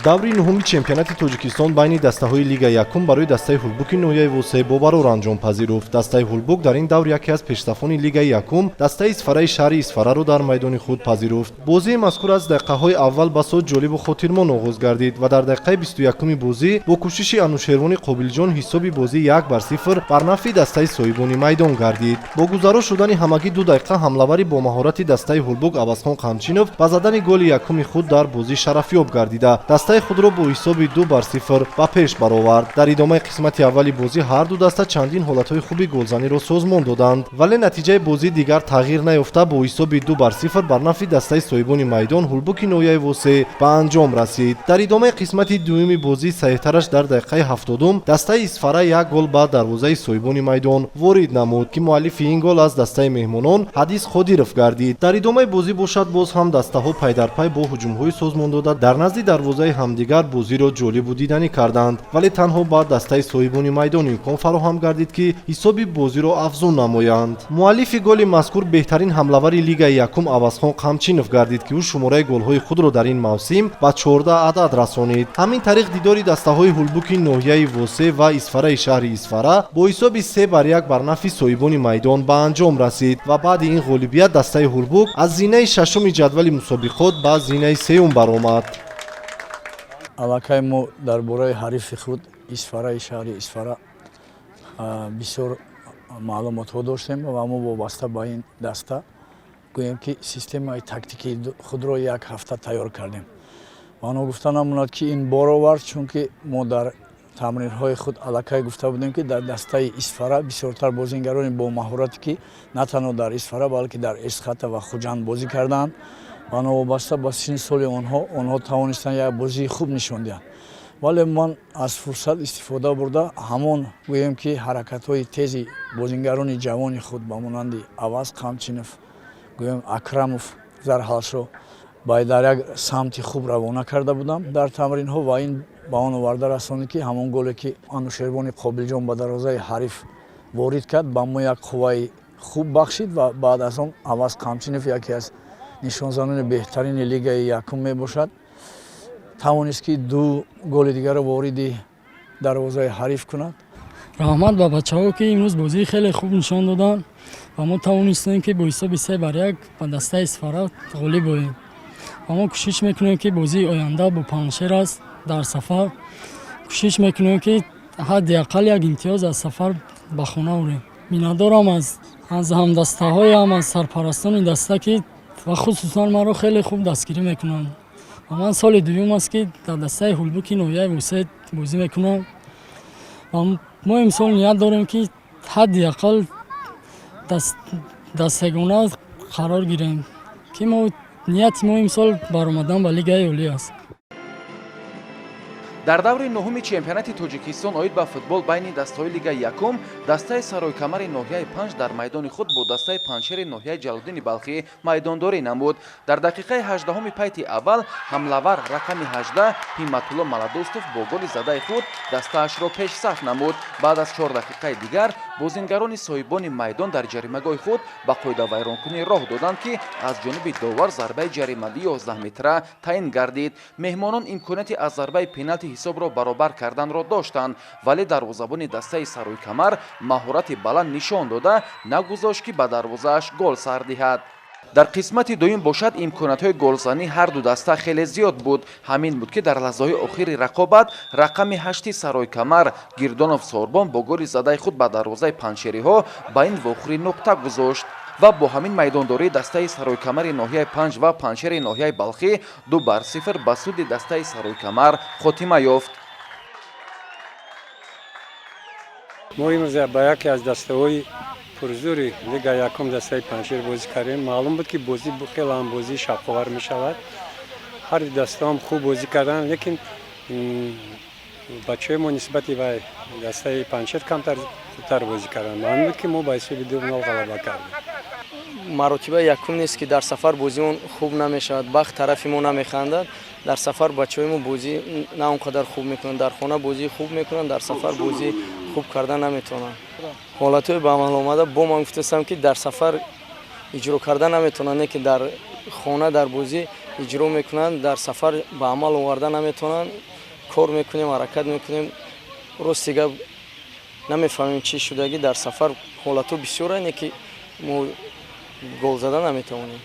даври нуҳуми чемпионати Тоҷикистон байни дастаҳои Лига Якум барои дастаи Ҳулбуки ноҳияи Вусеъ бобарор анҷом пазируфт. Дастаи Ҳулбук дар ин давр яке аз пешсафони Лигаи Якум дастаи Исфараи шаҳри Исфараро дар майдони худ пазируфт. Бозии мазкур аз дақиқаҳои аввал басод ҷолибу хотирмон оғоз гардид ва дар дақиқаи 21-уми бозӣ бо кӯшиши Анушервони Қобилҷон ҳисоби бозӣ 1-0 бар нафъи дастаи соҳибони майдон гардид. Бо гузаро шудани ҳамагӣ 2 дақиқа ҳамлавари бо маҳорати дастаи Ҳулбук Абазхон Қамчинов ба задани голи якуми худ дар бозӣ шарафёб гардида дастаи худро бо ҳисоби 2-0 ба пеш баровард. Дар идомаи қисмати аввали бозӣ ҳар ду даста чандин ҳолатҳои хуби голзаниро созмон доданд, вале натиҷаи бозӣ дигар тағйир наёфта бо ҳисоби 2-0 бар нафъи дастаи соҳибони майдон Ҳулбуки ноҳияи Вусеъ ба анҷом расид. Дар идомаи қисмати дуюми бозӣ саҳитараш дар дақиқаи 70 дастаи Исфара як гол ба дарвозаи соҳибони майдон ворид намуд ки муаллифи ин гол аз дастаи меҳмонон Ҳадис Ходиров гардид. Дар идомаи бозӣ бошад боз ҳам дастаҳо пайдарпай бо ҳуҷумҳои созмон дода дар назди дарвозаи ҳамдигар бозиро ҷолибу диданӣ карданд, вале танҳо ба дастаи соҳибони майдон имкон фароҳам гардид ки ҳисоби бозиро афзун намоянд. муаллифи голи мазкур беҳтарин ҳамлавари Лигаи Якум Абазхон Қамчинов гардид ки ӯ шумораи голҳои худро дар ин мавсим ба 14 адад расонид. ҳамин тариқ дидори дастаҳои Ҳулбуки ноҳияи Вусеъ ва Исфараи шаҳри Исфара бо ҳисоби 3-1 бар нафъи соҳибони майдон ба анҷом расид ва баъди ин ғолибият дастаи Ҳулбук аз зинаи шашуми ҷадвали мусобиқот ба зинаи сеюм баромад. аллакай мо дар бораи ҳарифи худ Исфараи шаҳри Исфара бисёр маълумотҳо доштем ва мо вобаста ба ин даста гӯем ки системаи тактикии худро як ҳафта тайёр кардем. Мано гуфта намонад ки ин боровар, чунки мо дар тамринҳои худ аллакай гуфта будем ки дар дастаи Исфара бисёртар бозингарони бо маҳорате ки на танҳо дар Исфара балки дар Эсхата ва Хуҷанд бозӣ кардаанд ва новобаста ба син соли онҳо тавонистанд як бозии хуб нишон диҳанд. Вале ман аз фурсат истифода бурда ҳамон гӯем ки ҳаракатҳои тези бозингарони ҷавони худ ба монанди Аваз Қамчинов, гӯем Акрамов, Зарҳалшо дар як самти хуб равона карда будам дар тамринҳо ва ин ба он оварда расонид ки ҳамон голе ки Анушервони Қобилҷон ба дарвозаи ҳариф ворид кард ба мо як қувваи хуб бахшид ва баъд аз он Аваз Қамчинов яке аз нишонзанони беҳтарини Лигаи Якум мебошад, тавонист ки 2 голи дигарро вориди дарвозаи ҳариф кунад. раҳмат ба бачаҳо ки имрӯз бозии хеле хуб нишон доданд ва мо тавонистем ки бо ҳисоби 3-1 ба дастаи Исфара ғолиб оем. ва мо кӯшиш мекунем ки бозии оянда бо Панҷшер аст дар сафар кӯшиш мекунем ки ҳадди ақал як имтиёз аз сафар ба хона орем. Миннатдорам аз ҳамдастаҳоям, аз сарпарастони даста ки ва хусусан маро хеле хуб дастгирӣ мекунанд. ва ман соли дуюм аст ки дар дастаи Ҳулбуки ноҳияи Вусеъ бозӣ мекунам ва мо имсол ният дорем ки ҳадди ақал дастсегона қарор гирем ки нияти мо имсол баромадан ба Лигаи Олӣ аст. дар даври нуҳуми чемпионати Тоҷикистон оид ба футбол байни дастаҳои Лигаи Якум дастаи Саройкамари ноҳияи Панҷ дар майдони худ бо дастаи Панҷшери ноҳияи Ҷалолиддини Балхӣ майдондорӣ намуд. дар дақиқаи 18-уми пайти аввал ҳамлавар рақами 18 Ҳимматулло Маладӯстов бо голи задаи худ дастаашро пешсаф намуд. баъд аз 4 дақиқаи дигар бозингарони соҳибони майдон дар ҷаримагоҳи худ ба қоидавайронкунӣ роҳ доданд ки аз ҷониби довар зарбаи ҷаримаи 11 метра таъин гардид. меҳмонон имконияти аз зарбаи пеналти ҳисобро баробар карданро доштанд, вале дарвозабони дастаи Саройкамар маҳорати баланд нишон дода нагузошт ки ба дарвозааш гол сар диҳад. дар қисмати дуюм бошад имкониятҳои голзанӣ ҳар ду даста хеле зиёд буд. ҳамин буд ки дар лаҳзаҳои охири рақобат рақами 8 Саройкамар Гирдонов Сорбон бо голи задаи худ ба дарвозаи Панҷшериҳо ба ин вохӯрӣ нуқта гузошт ва бо ҳамин майдондории дастаи Саройкамари ноҳияи Панҷ ва Панҷшери ноҳияи Балхӣ 2-0 ба суди дастаи Саройкамар хотима ёфт. мо имрӯз ба яке аз дастаҳои пурзури Лигаи Якум дастаи Панҷшер бозӣ кардем. маълум буд ки бозӣ хеле ҳам бозии шавқовар мешавад. ҳар даставам хуб бозӣ карданд, лекин бачаҳои мо нисбати ба дастаи Панҷшер камтар хубтар бозӣ карданд. маълум буд ки мо ба ҳисоби 2-0 ғалаба кардем. маротиба якум нест ки дар сафар бозимон хуб намешавад, бахт тарафи мо намехандад. дар сафар бачаҳои мо бозӣ на он қадар хуб мекунанд, дар хона бозӣ хуб мекунанд, дар сафар бозӣ хуб кардан наметавонанд. ҳолатҳои ба амал омада бо ман гуфтастам ки дар сафар иҷро кардан наметавонанд, не ки дар хона дар бозӣ اجرا میکنند، در سفر به عمل آورده نمیتونند. کار میکنیم، حرکت میکنیم، راست دیگه نمیفهمیم چی شدگی. در سفر حالتو بسیار اینه که ما گل زدن نمیتونیم.